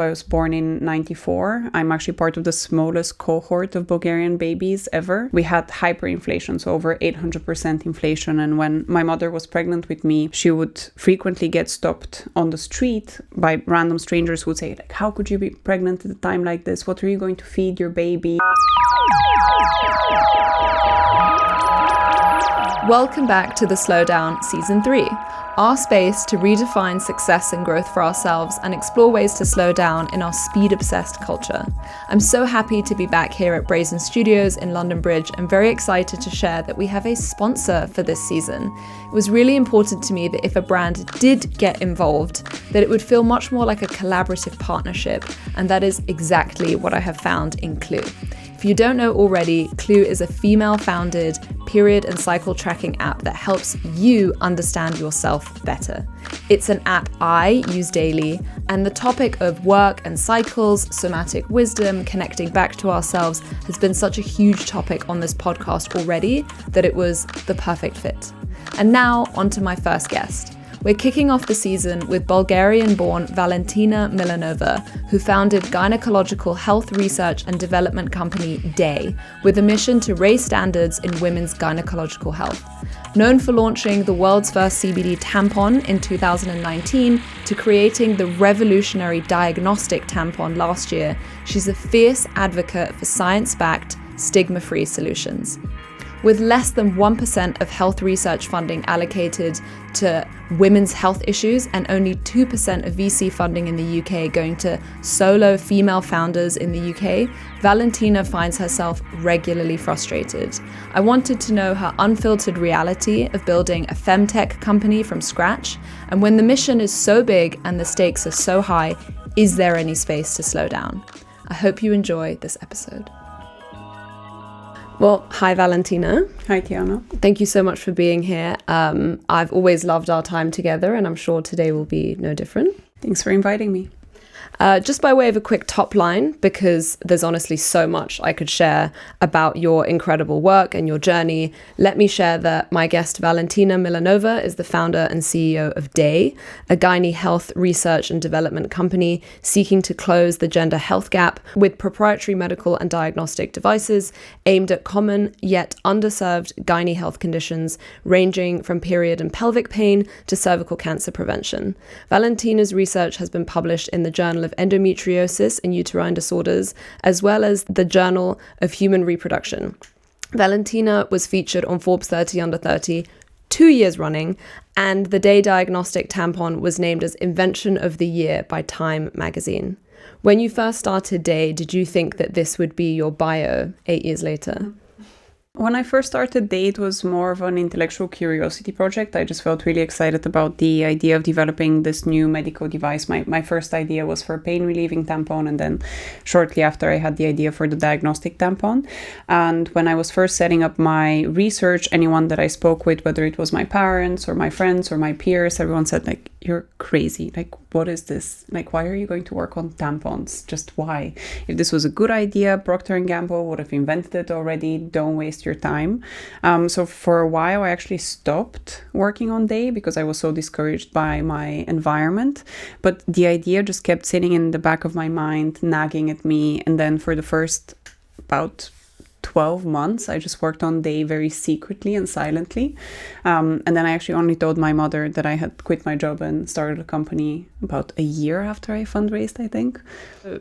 I was born in 94. I'm actually part of the smallest cohort of Bulgarian babies ever. We had hyperinflation, so over 800% inflation. And when my mother was pregnant with me, she would frequently get stopped on the street by random strangers who would say, like, how could you be pregnant at a time like this? What are you going to feed your baby? Welcome back to The Slowdown Season 3, our space to redefine success and growth for ourselves and explore ways to slow down in our speed-obsessed culture. I'm so happy to be back here at Brazen Studios in London Bridge and very excited to share that we have a sponsor for this season. It was really important to me that if a brand did get involved, that it would feel much more like a collaborative partnership, and that is exactly what I have found in Clue. If you don't know already, Clue is a female-founded period and cycle tracking app that helps you understand yourself better. It's an app I use daily, and the topic of work and cycles, somatic wisdom, connecting back to ourselves has been such a huge topic on this podcast already that it was the perfect fit. And now, on to my first guest. We're kicking off the season with Bulgarian-born Valentina Milanova, who founded gynecological health research and development company Daye, with a mission to raise standards in women's gynecological health. Known for launching the world's first CBD Tampon in 2019 to creating the revolutionary Diagnostic Tampon last year, she's a fierce advocate for science-backed, stigma-free solutions. With less than 1% of health research funding allocated to women's health issues and only 2% of VC funding in the UK going to solo female founders in the UK, Valentina finds herself regularly frustrated. I wanted to know her unfiltered reality of building a femtech company from scratch, and when the mission is so big and the stakes are so high, is there any space to slow down? I hope you enjoy this episode. Well, hi, Valentina. Hi, Tiana. Thank you so much for being here. I've always loved our time together, and I'm sure today will be no different. Thanks for inviting me. Just by way of a quick top line, because there's honestly so much I could share about your incredible work and your journey, let me share that my guest Valentina Milanova is the founder and CEO of Daye, a gynae health research and development company seeking to close the gender health gap with proprietary medical and diagnostic devices aimed at common yet underserved gynae health conditions ranging from period and pelvic pain to cervical cancer prevention. Valentina's research has been published in the Journal of Endometriosis and Uterine Disorders, as well as the Journal of Human Reproduction. Valentina was featured on Forbes 30 Under 30 2 years running, and the Daye Diagnostic Tampon was named as Invention of the Year by Time magazine. When you first started Daye, did you think that this would be your bio 8 years later? When I first started Daye, it was more of an intellectual curiosity project. I just felt really excited about the idea of developing this new medical device. My first idea was for a pain-relieving tampon, and then shortly after I had the idea for the diagnostic tampon. And when I was first setting up my research, anyone that I spoke with, whether it was my parents or my friends or my peers, everyone said, like, you're crazy. Like, what is this? Like, why are you going to work on tampons? Just why? If this was a good idea, Procter & Gamble would have invented it already. Don't waste your time. So for a while, I actually stopped working on Daye because I was so discouraged by my environment. But the idea just kept sitting in the back of my mind, nagging at me. And then for the first about 12 months, I just worked on Daye very secretly and silently. And then I actually only told my mother that I had quit my job and started a company about a year after I fundraised, I think.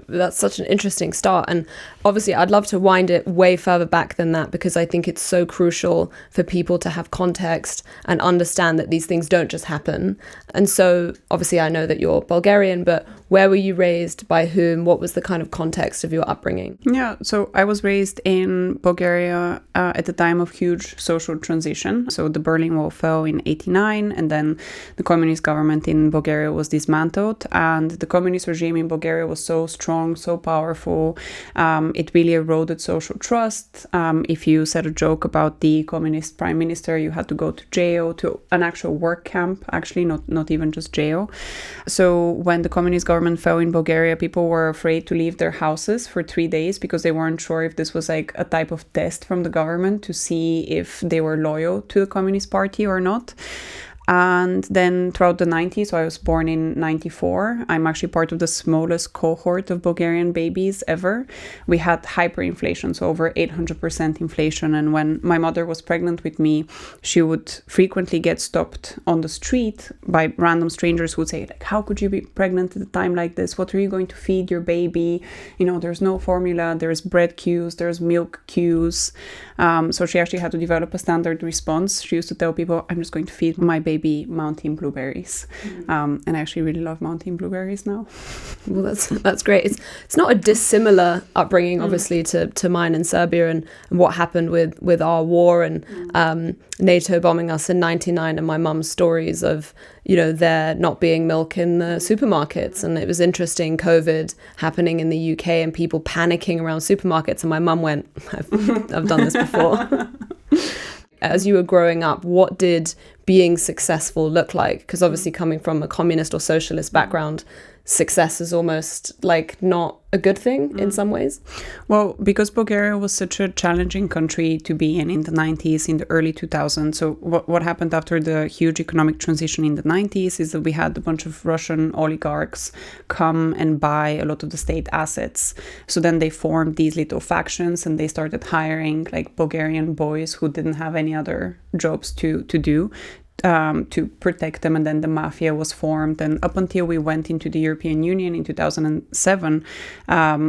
That's such an interesting start. And obviously, I'd love to wind it way further back than that, because I think it's so crucial for people to have context and understand that these things don't just happen. And so obviously, I know that you're Bulgarian, but where were you raised? By whom? What was the kind of context of your upbringing? Yeah, so I was raised in Bulgaria at the time of huge social transition. So the Berlin Wall fell in 1989, and then the communist government in Bulgaria was dismantled, and the communist regime in Bulgaria was so strong, so powerful. It really eroded social trust. If you said a joke about the communist prime minister, you had to go to jail, to an actual work camp, actually, not even just jail. So when the communist government fell in Bulgaria, people were afraid to leave their houses for 3 days because they weren't sure if this was like a type of test from the government to see if they were loyal to the Communist Party or not. And then throughout the 90s, so I was born in 94, I'm actually part of the smallest cohort of Bulgarian babies ever. We had hyperinflation, so over 800% inflation. And when my mother was pregnant with me, she would frequently get stopped on the street by random strangers who would say, like, how could you be pregnant at a time like this? What are you going to feed your baby? You know, there's no formula, there's bread queues, there's milk queues. So she actually had to develop a standard response. She used to tell people, I'm just going to feed my baby mountain blueberries. And I actually really love mountain blueberries now. Well, that's great. It's not a dissimilar upbringing, obviously, to mine in Serbia and what happened with our war and NATO bombing us in 99, and my mum's stories of, you know, there not being milk in the supermarkets. And it was interesting, COVID happening in the UK and people panicking around supermarkets. And my mum went, I've done this before. As you were growing up, what did being successful look like? Because obviously coming from a communist or socialist background, success is almost like not a good thing in some ways. Well, because Bulgaria was such a challenging country to be in the 90s, in the early 2000s. So what happened after the huge economic transition in the 90s is that we had a bunch of Russian oligarchs come and buy a lot of the state assets. So then they formed these little factions and they started hiring like Bulgarian boys who didn't have any other jobs to do. To protect them, and then the mafia was formed, and up until we went into the European Union in 2007,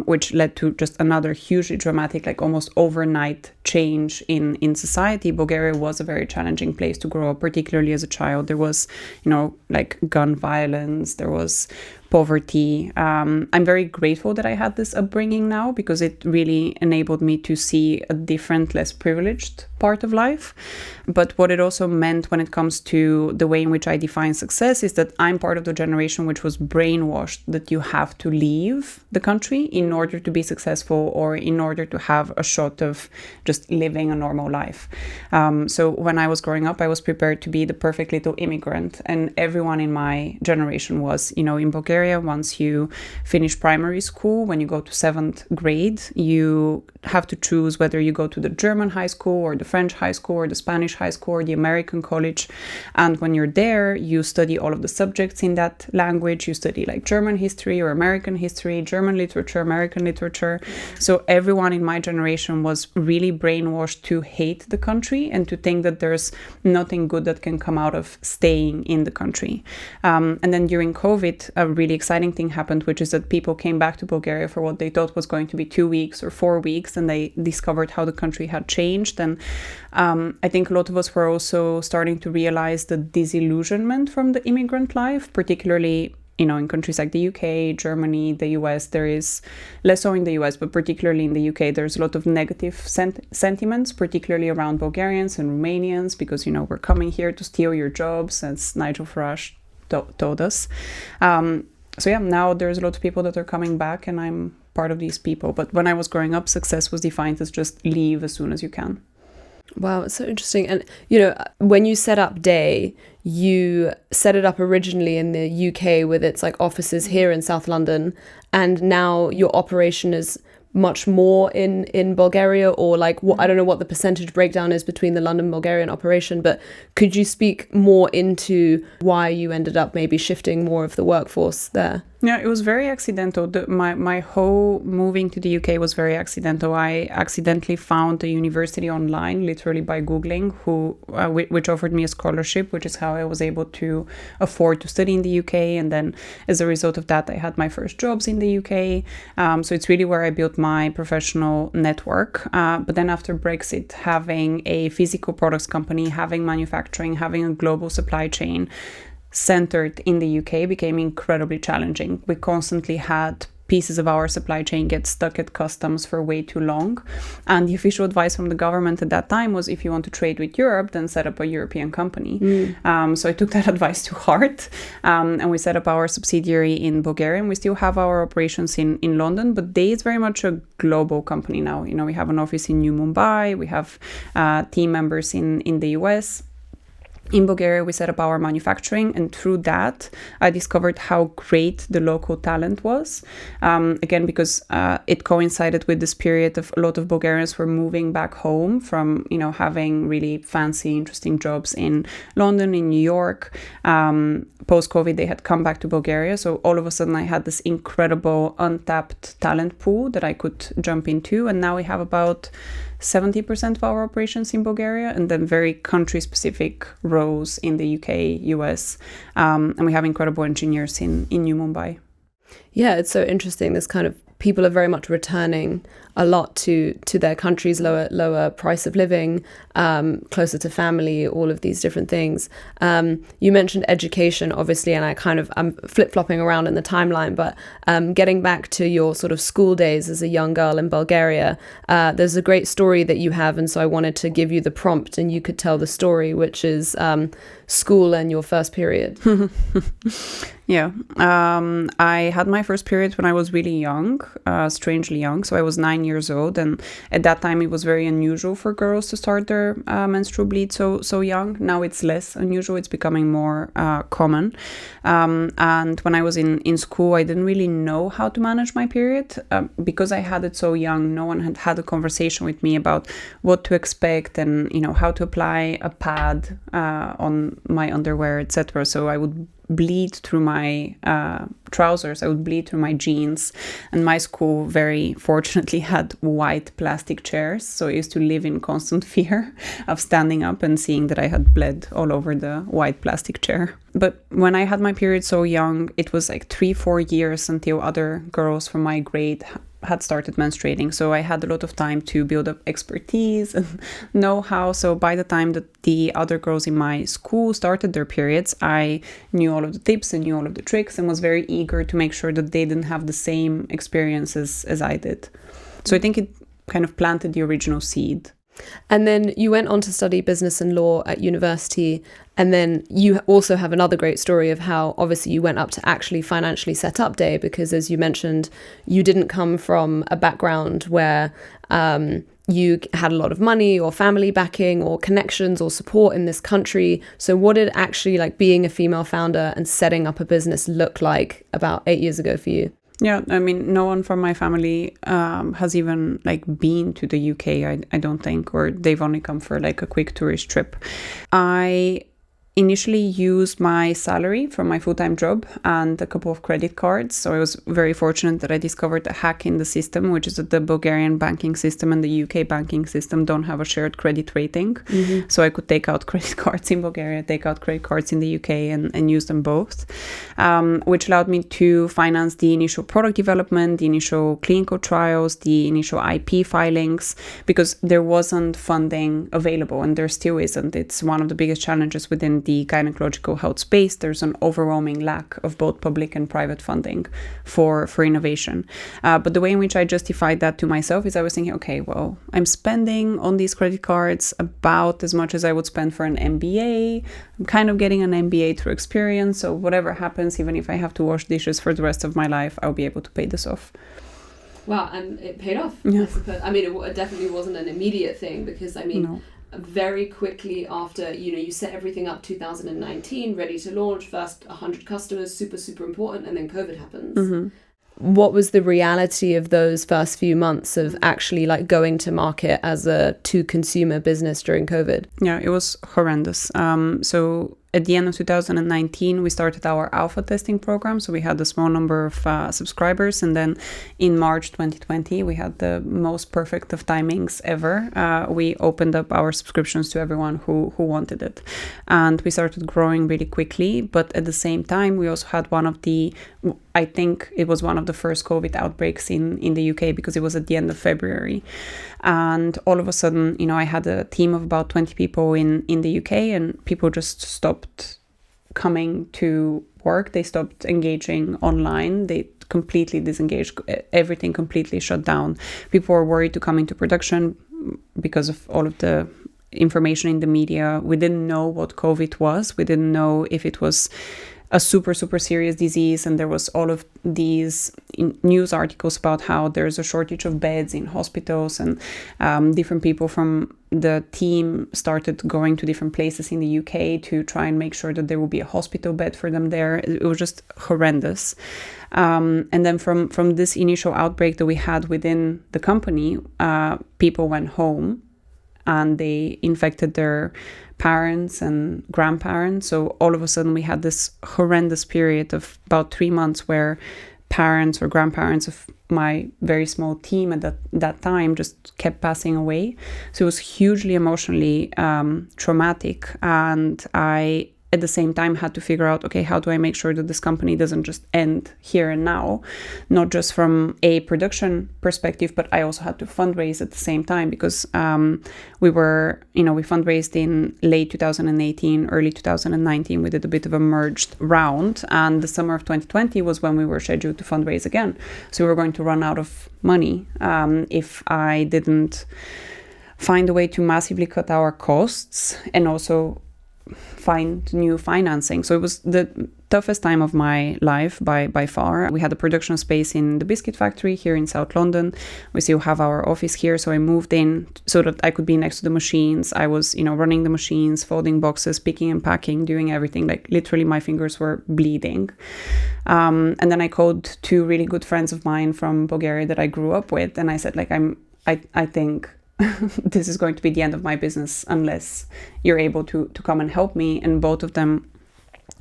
which led to just another hugely dramatic, like almost overnight change in society. Bulgaria was a very challenging place to grow up, particularly as a child. There was, you know, like gun violence, there was poverty. I'm very grateful that I had this upbringing now, because it really enabled me to see a different, less privileged part of life. But what it also meant when it comes to the way in which I define success is that I'm part of the generation which was brainwashed that you have to leave the country in order to be successful or in order to have a shot of just living a normal life. So when I was growing up, I was prepared to be the perfect little immigrant, and everyone in my generation was, you know, in Bulgaria, once you finish primary school, when you go to 7th grade, you have to choose whether you go to the German high school or the French high school or the Spanish high school or the American college. And when you're there, you study all of the subjects in that language. You study like German history or American history, German literature, American literature. So everyone in my generation was really brainwashed to hate the country and to think that there's nothing good that can come out of staying in the country. And then during COVID, a really exciting thing happened, which is that people came back to Bulgaria for what they thought was going to be 2 weeks or 4 weeks, and they discovered how the country had changed. And I think a lot of us were also starting to realize the disillusionment from the immigrant life, particularly, you know, in countries like the UK, Germany, the US. There is, less so in the US, but particularly in the UK, there's a lot of negative sentiments, particularly around Bulgarians and Romanians, because, you know, we're coming here to steal your jobs, as Nigel Farage told us. So yeah, now there's a lot of people that are coming back, and I'm part of these people. But when I was growing up, success was defined as just leave as soon as you can. Wow, it's so interesting. And, you know, when you set up Daye, you set it up originally in the UK with its like offices here in South London, and now your operation is much more in Bulgaria, or like what, I don't know what the percentage breakdown is between the London Bulgarian operation, but could you speak more into why you ended up maybe shifting more of the workforce there? Yeah, it was very accidental. My whole moving to the UK was very accidental. I accidentally found a university online, literally by Googling, which offered me a scholarship, which is how I was able to afford to study in the UK. And then as a result of that, I had my first jobs in the UK. So it's really where I built my professional network. But then after Brexit, having a physical products company, having manufacturing, having a global supply chain centered in the UK became incredibly challenging. We constantly had pieces of our supply chain get stuck at customs for way too long. And the official advice from the government at that time was, if you want to trade with Europe, then set up a European company. So I took that advice to heart, and we set up our subsidiary in Bulgaria. And we still have our operations in London, but Daye is very much a global company now. You know, we have an office in New Mumbai, we have team members in the US. In Bulgaria, we set up our manufacturing, and through that, I discovered how great the local talent was. Again, because it coincided with this period of a lot of Bulgarians were moving back home from, having really fancy, interesting jobs in London, in New York. Post-COVID, they had come back to Bulgaria. So all of a sudden, I had this incredible untapped talent pool that I could jump into. And now we have about 70% of our operations in Bulgaria, and then very country-specific roles in the UK, US, and we have incredible engineers in New Mumbai. Yeah, it's so interesting. This kind of people are very much returning a lot to their country's lower price of living, closer to family, all of these different things. You mentioned education, obviously, and I'm flip-flopping around in the timeline, but getting back to your sort of school days as a young girl in Bulgaria, there's a great story that you have, and so I wanted to give you the prompt and you could tell the story, which is school and your first period. Yeah. I had my first period when I was really young, strangely young. So I was 9 years old. And at that time, it was very unusual for girls to start their menstrual bleed so young. Now it's less unusual. It's becoming more common. And when I was in school, I didn't really know how to manage my period. Because I had it so young, no one had a conversation with me about what to expect and, how to apply a pad on my underwear, etc. So I would bleed through my trousers, I would bleed through my jeans, and my school very fortunately had white plastic chairs, so I used to live in constant fear of standing up and seeing that I had bled all over the white plastic chair. But when I had my period so young, it was like 3-4 years until other girls from my grade had started menstruating. So I had a lot of time to build up expertise and know-how. So by the time that the other girls in my school started their periods, I knew all of the tips and knew all of the tricks and was very eager to make sure that they didn't have the same experiences as I did. So I think it kind of planted the original seed. And then you went on to study business and law at university. And then you also have another great story of how obviously you went up to actually financially set up Daye, because as you mentioned, you didn't come from a background where you had a lot of money or family backing or connections or support in this country. So what did actually like being a female founder and setting up a business look like about 8 years ago for you? Yeah, I mean, no one from my family has even like been to the UK, I don't think, or they've only come for like a quick tourist trip. I initially used my salary from my full-time job and a couple of credit cards. So I was very fortunate that I discovered a hack in the system, which is that the Bulgarian banking system and the UK banking system don't have a shared credit rating. Mm-hmm. So I could take out credit cards in Bulgaria, take out credit cards in the UK and use them both, which allowed me to finance the initial product development, the initial clinical trials, the initial IP filings, because there wasn't funding available and there still isn't. It's one of the biggest challenges within the gynecological health space. There's an overwhelming lack of both public and private funding for innovation. But the way in which I justified that to myself is I was thinking, okay, well, I'm spending on these credit cards about as much as I would spend for an MBA. I'm kind of getting an MBA through experience. So whatever happens, even if I have to wash dishes for the rest of my life, I'll be able to pay this off. Wow, and it paid off. Yeah. I suppose. I mean, it definitely wasn't an immediate thing because, I mean, No. Very quickly after, you set everything up 2019, ready to launch, first 100 customers, super, super important, and then COVID happens. Mm-hmm. What was the reality of those first few months of actually like going to market as a to-consumer business during COVID? Yeah, it was horrendous. So at the end of 2019, we started our alpha testing program. So we had a small number of subscribers. And then in March 2020, we had the most perfect of timings ever. We opened up our subscriptions to everyone who wanted it. And we started growing really quickly. But at the same time, we also had I think it was one of the first COVID outbreaks in the UK because it was at the end of February. And all of a sudden, I had a team of about 20 people in the UK and people just stopped coming to work. They stopped engaging online. They completely disengaged. Everything completely shut down. People were worried to come into production because of all of the information in the media. We didn't know what COVID was. We didn't know if it was a super, super serious disease. And there was all of these news articles about how there's a shortage of beds in hospitals, and different people from the team started going to different places in the UK to try and make sure that there will be a hospital bed for them there. It was just horrendous. And then from this initial outbreak that we had within the company, people went home and they infected their parents and grandparents. So all of a sudden we had this horrendous period of about 3 months where parents or grandparents of my very small team at that time just kept passing away. So it was hugely emotionally traumatic. And I, at the same time, had to figure out, okay, how do I make sure that this company doesn't just end here and now, not just from a production perspective, but I also had to fundraise at the same time, because we fundraised in late 2018, early 2019. We did a bit of a merged round, and the summer of 2020 was when we were scheduled to fundraise again. So we were going to run out of money if I didn't find a way to massively cut our costs and also find new financing. So it was the toughest time of my life by far. We had a production space in the biscuit factory here in South London. We still have our office here. So I moved in so that I could be next to the machines. I was, running the machines, folding boxes, picking and packing, doing everything. Like literally my fingers were bleeding. And then I called 2 really good friends of mine from Bulgaria that I grew up with. And I said, like, I think this is going to be the end of my business unless you're able to come and help me. And both of them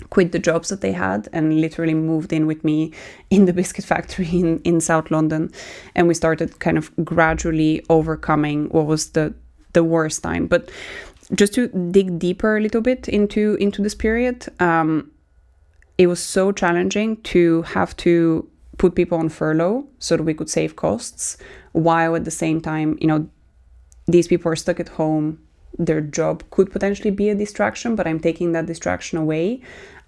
quit the jobs that they had and literally moved in with me in the biscuit factory in South London. And we started kind of gradually overcoming what was the worst time. But just to dig deeper a little bit into this period, it was so challenging to have to put people on furlough so that we could save costs, while at the same time, these people are stuck at home. Their job could potentially be a distraction, but I'm taking that distraction away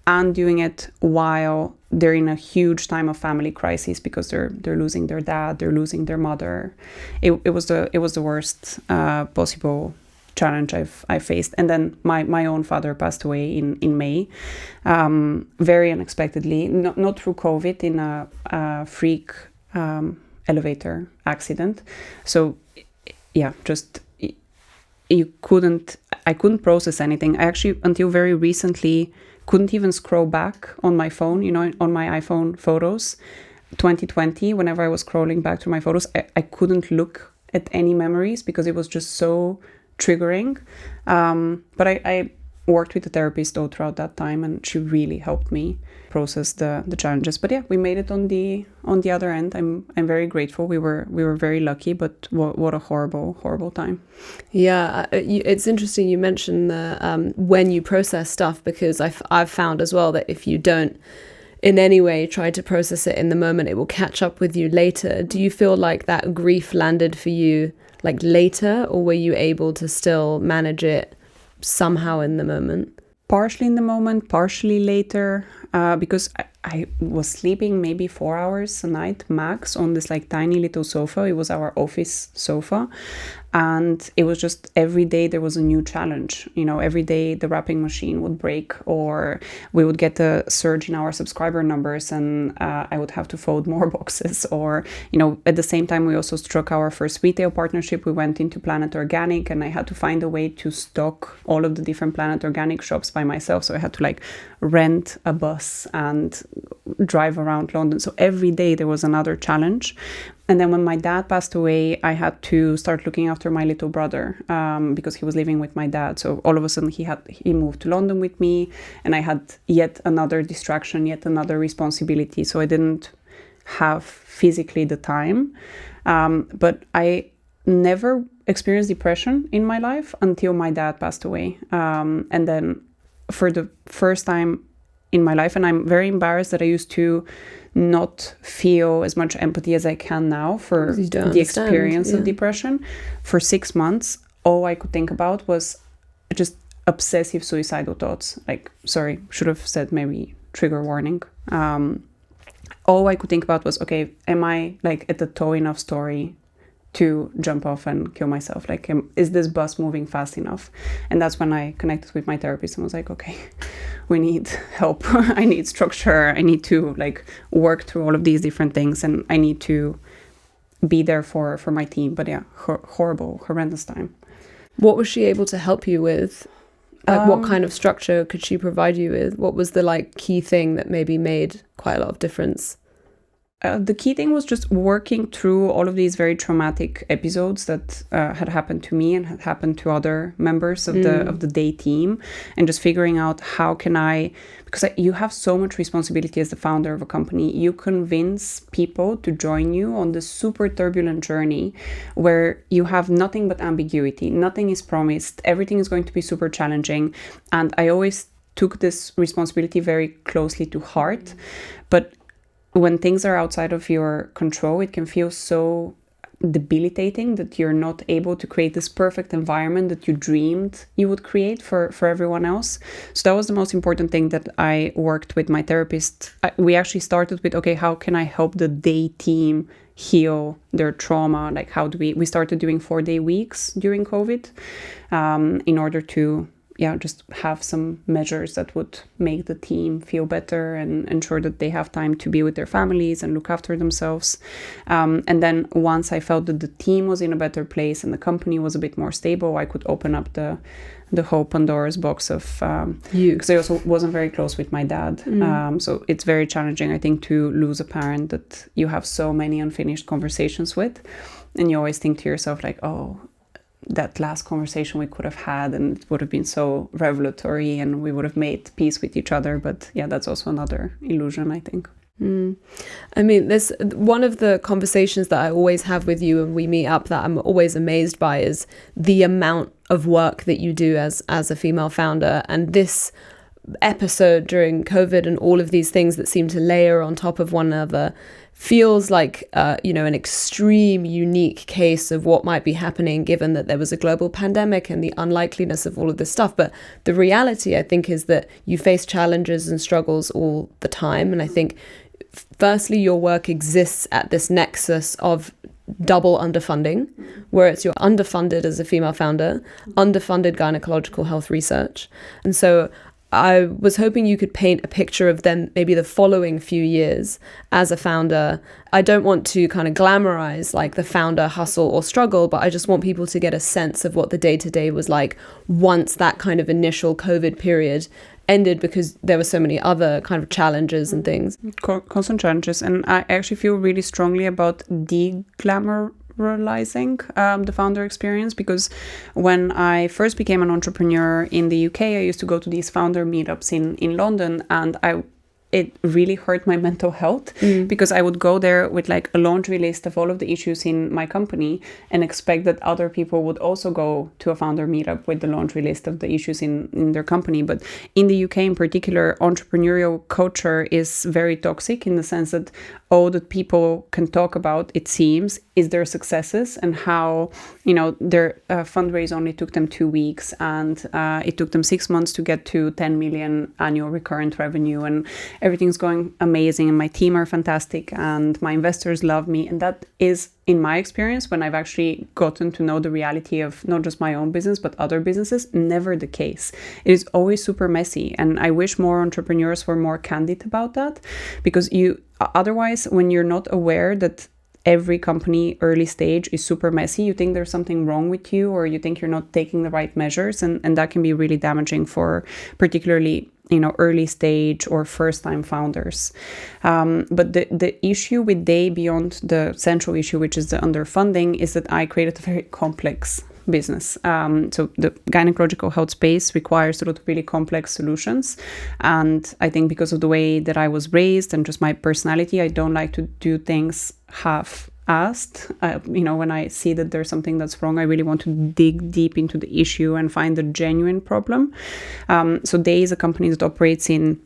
and doing it while they're in a huge time of family crisis, because they're losing their dad, they're losing their mother. It was the worst possible challenge I faced. And then my own father passed away in May, very unexpectedly, not through COVID, in a freak elevator accident. So yeah, just I couldn't process anything. I actually, until very recently, couldn't even scroll back on my phone, on my iPhone photos. 2020, whenever I was scrolling back through my photos, I couldn't look at any memories because it was just so triggering. But I worked with a therapist all throughout that time, and she really helped me process the challenges. But yeah, we made it on the other end. I'm very grateful. We were very lucky, but what a horrible time. Yeah, it's interesting you mentioned the when you process stuff, because I've found as well that if you don't in any way try to process it in the moment, it will catch up with you later. Do you feel like that grief landed for you like later, or were you able to still manage it somehow in the moment? Partially in the moment, partially later, because I was sleeping maybe 4 hours a night max on this like tiny little sofa. It was our office sofa. And it was just every day there was a new challenge. Every day the wrapping machine would break, or we would get a surge in our subscriber numbers and I would have to fold more boxes. Or, at the same time, we also struck our first retail partnership. We went into Planet Organic, and I had to find a way to stock all of the different Planet Organic shops by myself. So I had to like rent a bus and drive around London. So every day there was another challenge. And then when my dad passed away, I had to start looking after my little brother because he was living with my dad. So all of a sudden he moved to London with me, and I had yet another distraction, yet another responsibility. So I didn't have physically the time. But I never experienced depression in my life until my dad passed away. And then for the first time in my life, and I'm very embarrassed that I used to not feel as much empathy as I can now for the experience of depression. For 6 months, all I could think about was just obsessive suicidal thoughts. Like, sorry, should have said maybe trigger warning. All I could think about was, okay, am I like at the toe enough story to jump off and kill myself. Like, is this bus moving fast enough? And that's when I connected with my therapist and was like, okay, we need help. I need structure. I need to like work through all of these different things, and I need to be there for my team. But yeah, horrendous time. What was she able to help you with? Like, what kind of structure could she provide you with? What was the like key thing that maybe made quite a lot of difference? The key thing was just working through all of these very traumatic episodes that had happened to me and had happened to other members of the Daye team, and just figuring out how can I, because you have so much responsibility as the founder of a company. You convince people to join you on this super turbulent journey where you have nothing but ambiguity. Nothing is promised. Everything is going to be super challenging. And I always took this responsibility very closely to heart. But when things are outside of your control, it can feel so debilitating that you're not able to create this perfect environment that you dreamed you would create for everyone else. So that was the most important thing that I worked with my therapist. We actually started with, okay, how can I help the Daye team heal their trauma? Like, how do we started doing 4-day weeks during COVID in order to just have some measures that would make the team feel better and ensure that they have time to be with their families and look after themselves. And then once I felt that the team was in a better place and the company was a bit more stable, I could open up the whole Pandora's box of you. Because I also wasn't very close with my dad. So it's very challenging, I think, to lose a parent that you have so many unfinished conversations with. And you always think to yourself like, oh, that last conversation we could have had and it would have been so revelatory and we would have made peace with each other. But yeah, that's also another illusion, I think. I mean, there's one of the conversations that I always have with you when we meet up that I'm always amazed by is the amount of work that you do as a female founder. And this episode during COVID and all of these things that seem to layer on top of one another feels like, an extreme, unique case of what might be happening given that there was a global pandemic and the unlikeliness of all of this stuff. But the reality, I think, is that you face challenges and struggles all the time. And I think, firstly, your work exists at this nexus of double underfunding, where it's you're underfunded as a female founder, underfunded gynecological health research. And so I was hoping you could paint a picture of then maybe the following few years as a founder. I don't want to kind of glamorize like the founder hustle or struggle, but I just want people to get a sense of what the day-to-day was like once that kind of initial COVID period ended, because there were so many other kind of challenges and things. Constant challenges. And I actually feel really strongly about de-glamorizing the founder experience, because when I first became an entrepreneur in the UK, I used to go to these founder meetups in London, and it really hurt my mental health because I would go there with like a laundry list of all of the issues in my company and expect that other people would also go to a founder meetup with the laundry list of the issues in their company. But in the UK in particular, entrepreneurial culture is very toxic in the sense that all that people can talk about, it seems, is their successes and how, their fundraise only took them 2 weeks and it took them 6 months to get to 10 million annual recurrent revenue, and everything's going amazing and my team are fantastic and my investors love me. And that is, in my experience, when I've actually gotten to know the reality of not just my own business, but other businesses, never the case. It is always super messy. And I wish more entrepreneurs were more candid about that, because otherwise, when you're not aware that every company early stage is super messy, you think there's something wrong with you, or you think you're not taking the right measures. And that can be really damaging for particularly early stage or first time founders. But the issue with Daye, beyond the central issue, which is the underfunding, is that I created a very complex business. So the gynecological health space requires a lot of really complex solutions. And I think because of the way that I was raised and just my personality, I don't like to do things half-assed. When I see that there's something that's wrong, I really want to dig deep into the issue and find the genuine problem. So Daye is a company that operates in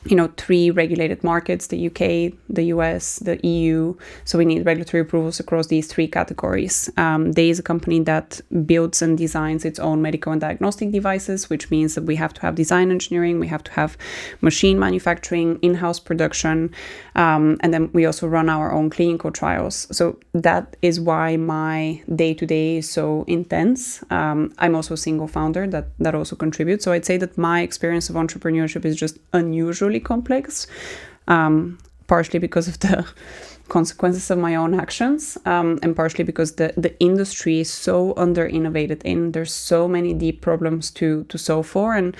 3 regulated markets, the UK, the US, the EU. So we need regulatory approvals across these 3 categories. Daye is a company that builds and designs its own medical and diagnostic devices, which means that we have to have design engineering, we have to have machine manufacturing, in-house production, and then we also run our own clinical trials. So that is why my day-to-day is so intense. I'm also a single founder, that also contributes. So I'd say that my experience of entrepreneurship is just unusually complex, partially because of the consequences of my own actions, and partially because the industry is so under-innovated in. There's so many deep problems to solve for, and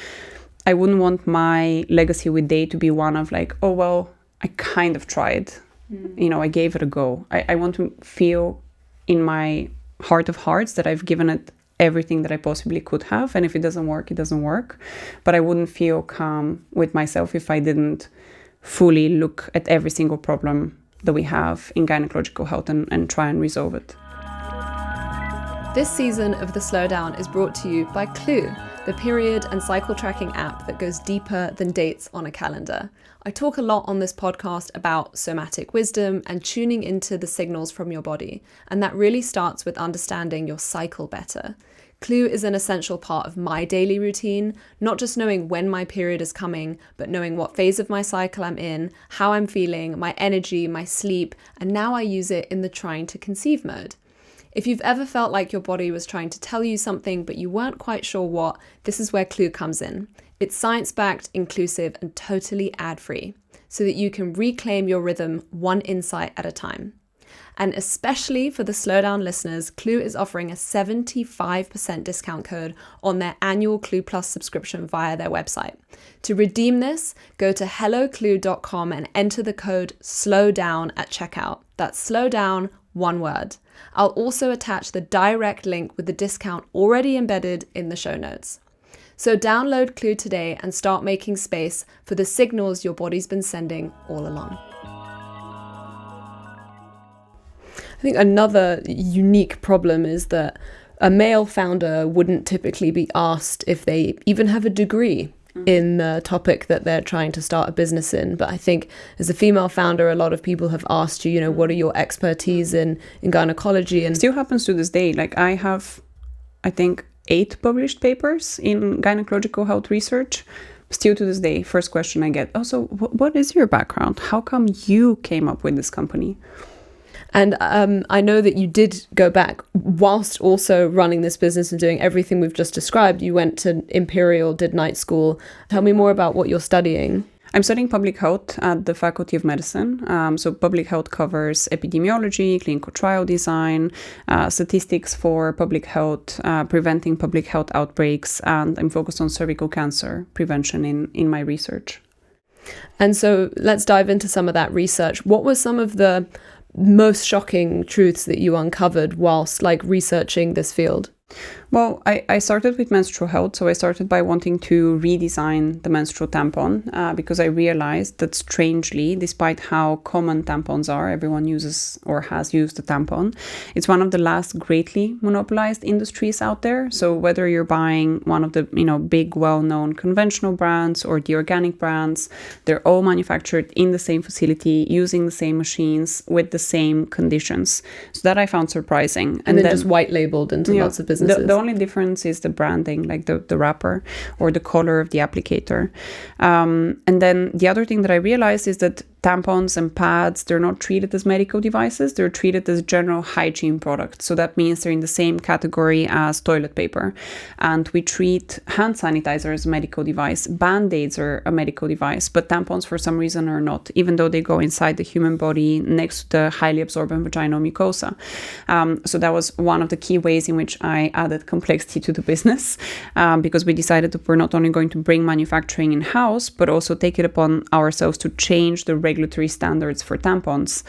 I wouldn't want my legacy with Daye to be one of like, oh, well, I kind of tried. I gave it a go. I want to feel in my heart of hearts that I've given it everything that I possibly could have. And if it doesn't work, it doesn't work. But I wouldn't feel calm with myself if I didn't fully look at every single problem that we have in gynecological health and try and resolve it. This season of The Slowdown is brought to you by Clue, the period and cycle tracking app that goes deeper than dates on a calendar. I talk a lot on this podcast about somatic wisdom and tuning into the signals from your body, and that really starts with understanding your cycle better. Clue is an essential part of my daily routine, not just knowing when my period is coming, but knowing what phase of my cycle I'm in, how I'm feeling, my energy, my sleep, and now I use it in the trying to conceive mode. If you've ever felt like your body was trying to tell you something but you weren't quite sure what, this is where Clue comes in. It's science-backed, inclusive, and totally ad-free, so that you can reclaim your rhythm one insight at a time. And especially for the Slowdown listeners, Clue is offering a 75% discount code on their annual Clue Plus subscription via their website. To redeem this, go to helloclue.com and enter the code SLOWDOWN at checkout. That's SLOWDOWN, one word. I'll also attach the direct link with the discount already embedded in the show notes. So download Clue today and start making space for the signals your body's been sending all along. I think another unique problem is that a male founder wouldn't typically be asked if they even have a degree in the topic that they're trying to start a business in. But I think as a female founder, a lot of people have asked you, what are your expertise in gynecology? And still happens to this day. Like I have, I think, 8 published papers in gynecological health research. Still to this day, first question I get, so what is your background? How come you came up with this company? And I know that you did go back whilst also running this business and doing everything we've just described. You went to Imperial, did night school. Tell me more about what you're studying. I'm studying public health at the Faculty of Medicine. So public health covers epidemiology, clinical trial design, statistics for public health, preventing public health outbreaks, and I'm focused on cervical cancer prevention in my research. And so let's dive into some of that research. What were some of the most shocking truths that you uncovered whilst researching this field? Well, I started with menstrual health. So I started by wanting to redesign the menstrual tampon because I realized that strangely, despite how common tampons are, everyone uses or has used a tampon. It's one of the last greatly monopolized industries out there. So whether you're buying one of the big well-known conventional brands or the organic brands, they're all manufactured in the same facility, using the same machines with the same conditions. So that I found surprising. And then just white labeled into lots of businesses. The only difference is the branding, like the wrapper or the color of the applicator. And then the other thing that I realized is that tampons and pads, they're not treated as medical devices, they're treated as general hygiene products. So that means they're in the same category as toilet paper. And we treat hand sanitizer as a medical device. Band-aids are a medical device, but tampons for some reason are not, even though they go inside the human body next to the highly absorbent vaginal mucosa. So that was one of the key ways in which I added complexity to the business, because we decided that we're not only going to bring manufacturing in-house, but also take it upon ourselves to change the regulatory standards for tampons.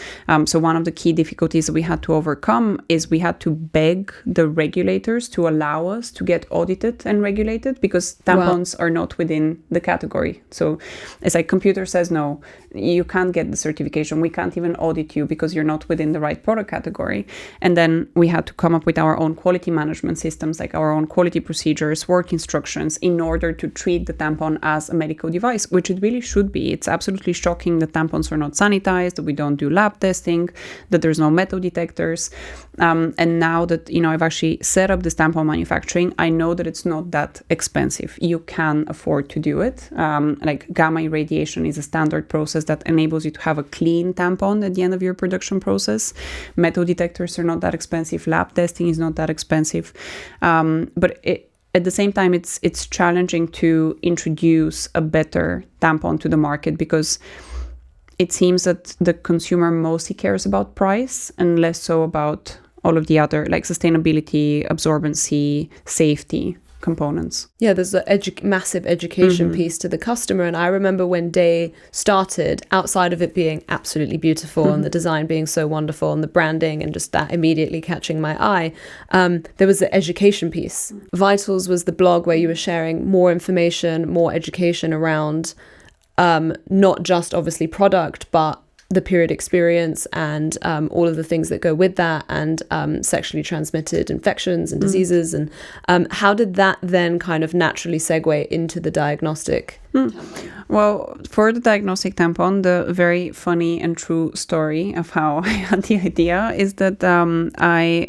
So one of the key difficulties that we had to overcome is we had to beg the regulators to allow us to get audited and regulated because tampons are not within the category. So it's like computer says no, you can't get the certification. We can't even audit you because you're not within the right product category. And then we had to come up with our own quality management systems, like our own quality procedures, work instructions, in order to treat the tampon as a medical device, which it really should be. It's absolutely shocking that tampons are not sanitized, that we don't do lab testing, that there's no metal detectors. And now that, I've actually set up this tampon manufacturing, I know that it's not that expensive. You can afford to do it. Like gamma irradiation is a standard process that enables you to have a clean tampon at the end of your production process. Metal detectors are not that expensive. Lab testing is not that expensive. But at the same time, it's challenging to introduce a better tampon to the market, because it seems that the consumer mostly cares about price and less so about all of the other, like sustainability, absorbency, safety components. Yeah, there's a massive education piece to the customer. And I remember when Daye started, outside of it being absolutely beautiful and the design being so wonderful and the branding and just that immediately catching my eye, there was the education piece. Vitals was the blog where you were sharing more information, more education around not just obviously product, but the period experience and all of the things that go with that, and sexually transmitted infections and diseases. And how did that then kind of naturally segue into the diagnostic tampon? Well, for the diagnostic tampon, the very funny and true story of how I had the idea is that I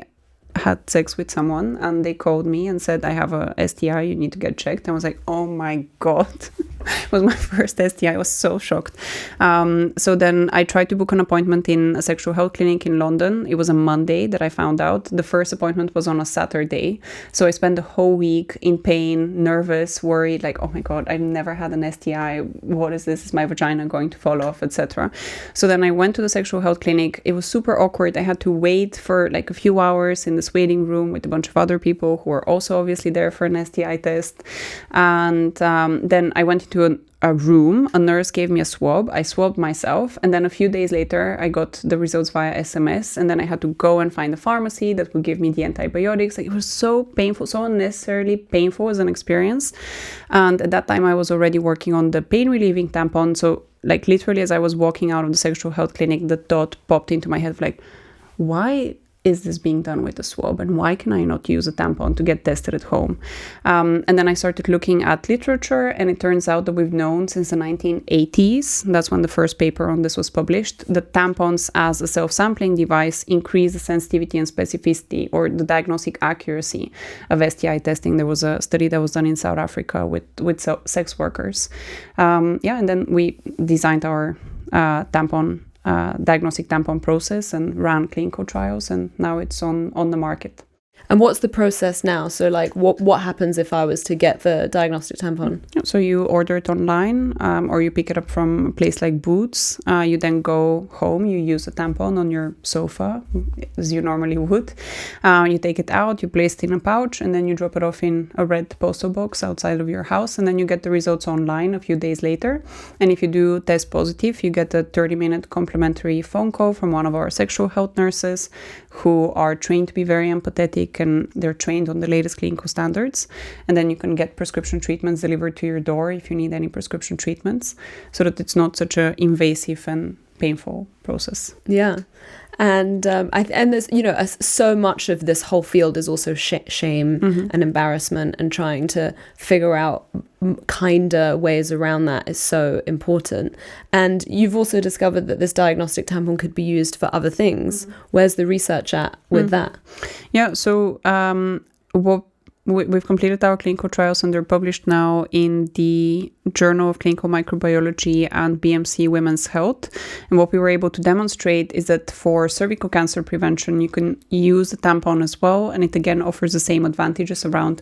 had sex with someone and they called me and said, I have a STI, you need to get checked. I was like, oh my God. It was my first STI. I was so shocked. So then I tried to book an appointment in a sexual health clinic in London. It was a Monday that I found out. The first appointment was on a Saturday. So I spent the whole week in pain, nervous, worried, like, oh my God, I've never had an STI. What is this? Is my vagina going to fall off, etc.? So then I went to the sexual health clinic. It was super awkward. I had to wait for like a few hours in this waiting room with a bunch of other people who were also obviously there for an STI test. And then I went into a room. A nurse gave me a swab. I swabbed myself. And then a few days later, I got the results via SMS. And then I had to go and find a pharmacy that would give me the antibiotics. Like, it was so painful, so unnecessarily painful as an experience. And at that time, I was already working on the pain relieving tampon. So like literally as I was walking out of the sexual health clinic, the thought popped into my head of like, why is this being done with a swab, and why can I not use a tampon to get tested at home? And then I started looking at literature, and it turns out that we've known since the 1980s, that's when the first paper on this was published, that tampons as a self-sampling device increase the sensitivity and specificity, or the diagnostic accuracy of STI testing. There was a study that was done in South Africa with sex workers. And then we designed our diagnostic tampon process and ran clinical trials, and now it's on the market. And what's the process now? So like what happens if I was to get the diagnostic tampon? So you order it online, or you pick it up from a place like Boots. You then go home, you use a tampon on your sofa, as you normally would. You take it out, you place it in a pouch, and then you drop it off in a red postal box outside of your house, and then you get the results online a few days later. And if you do test positive, you get a 30-minute complimentary phone call from one of our sexual health nurses, who are trained to be very empathetic, and they're trained on the latest clinical standards. And then you can get prescription treatments delivered to your door if you need any prescription treatments, so that it's not such an invasive and painful process. Yeah. And there's, so much of this whole field is also shame and embarrassment, and trying to figure out kinder ways around that is so important. And you've also discovered that this diagnostic tampon could be used for other things. Where's the research at with that? Yeah, so we've completed our clinical trials, and they're published now in the Journal of Clinical Microbiology and BMC Women's Health. And what we were able to demonstrate is that for cervical cancer prevention, you can use the tampon as well. And it again offers the same advantages around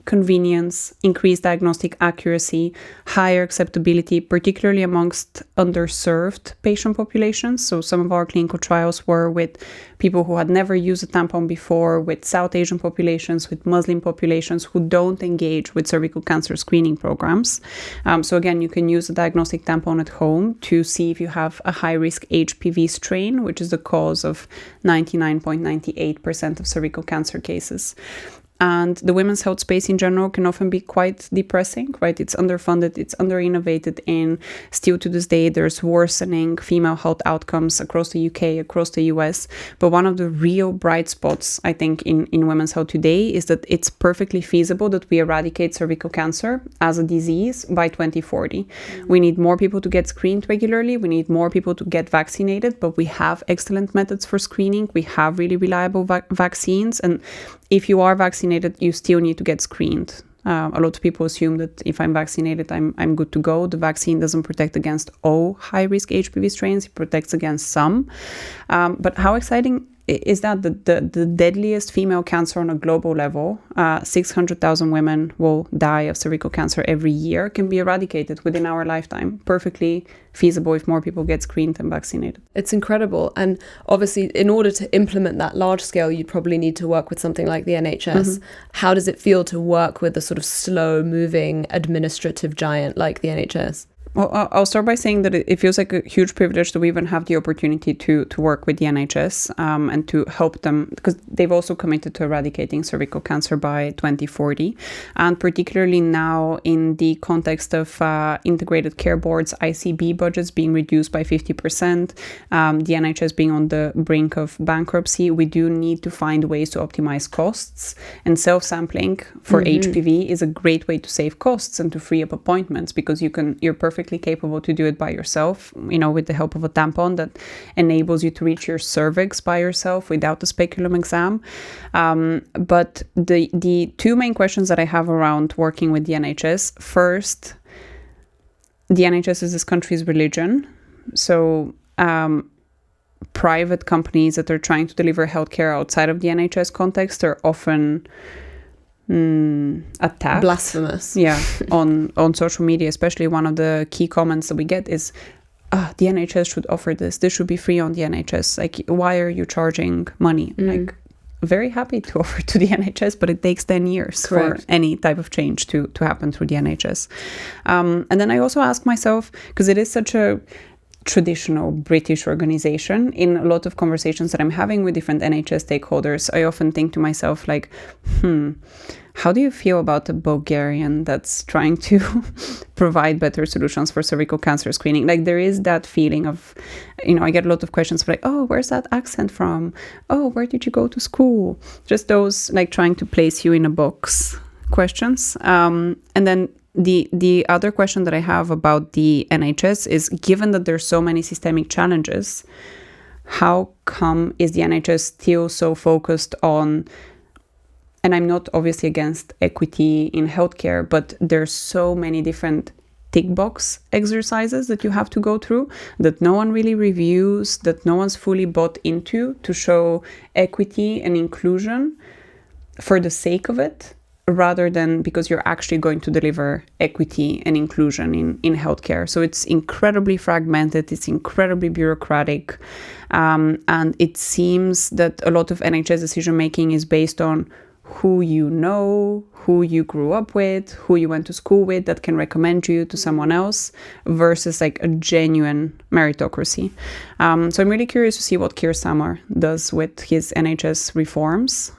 convenience, increased diagnostic accuracy, higher acceptability, particularly amongst underserved patient populations. So some of our clinical trials were with people who had never used a tampon before, with South Asian populations, with Muslim populations who don't engage with cervical cancer screening programs. So again, you can use a diagnostic tampon at home to see if you have a high-risk HPV strain, which is the cause of 99.98% of cervical cancer cases. And the women's health space in general can often be quite depressing, right? It's underfunded, it's under-innovated in. Still to this day, there's worsening female health outcomes across the UK, across the US. But one of the real bright spots, I think, in women's health today is that it's perfectly feasible that we eradicate cervical cancer as a disease by 2040. We need more people to get screened regularly. We need more people to get vaccinated, but we have excellent methods for screening. We have really reliable vaccines. And if you are vaccinated, you still need to get screened. A lot of people assume that if I'm vaccinated, I'm good to go. The vaccine doesn't protect against all high-risk HPV strains. It protects against some. But how exciting is that the deadliest female cancer on a global level, 600,000 women will die of cervical cancer every year, can be eradicated within our lifetime. Perfectly feasible if more people get screened and vaccinated. It's incredible. And obviously, in order to implement that large scale, you'd probably need to work with something like the NHS. How does it feel to work with a sort of slow moving administrative giant like the NHS? Well, I'll start by saying that it feels like a huge privilege that we even have the opportunity to work with the NHS and to help them, because they've also committed to eradicating cervical cancer by 2040. And particularly now in the context of integrated care boards, ICB budgets being reduced by 50%, the NHS being on the brink of bankruptcy, we do need to find ways to optimize costs. And self-sampling for HPV is a great way to save costs and to free up appointments, because you're perfectly capable to do it by yourself, with the help of a tampon that enables you to reach your cervix by yourself without a speculum exam. But the two main questions that I have around working with the NHS: first, the NHS is this country's religion. So private companies that are trying to deliver healthcare outside of the NHS context are often attacked. Blasphemous. Yeah, on social media, especially. One of the key comments that we get is, the NHS should offer this. This should be free on the NHS. Like, why are you charging money? Like, very happy to offer to the NHS, but it takes 10 years for any type of change to happen through the NHS. And then I also ask myself, because it is such a traditional British organization, in a lot of conversations that I'm having with different NHS stakeholders, I often think to myself, like, how do you feel about a Bulgarian that's trying to provide better solutions for cervical cancer screening? Like, there is that feeling of, I get a lot of questions like, oh, where's that accent from? Oh, where did you go to school? Just those, like, trying to place you in a box questions. And then the other question that I have about the NHS is, given that there's so many systemic challenges, how come is the NHS still so focused on, and I'm not obviously against equity in healthcare, but there's so many different tick box exercises that you have to go through that no one really reviews, that no one's fully bought into, to show equity and inclusion for the sake of it, rather than because you're actually going to deliver equity and inclusion in healthcare. So it's incredibly fragmented, it's incredibly bureaucratic, and it seems that a lot of NHS decision making is based on who you know, who you grew up with, who you went to school with that can recommend you to someone else, versus like a genuine meritocracy. So I'm really curious to see what Keir Starmer does with his NHS reforms.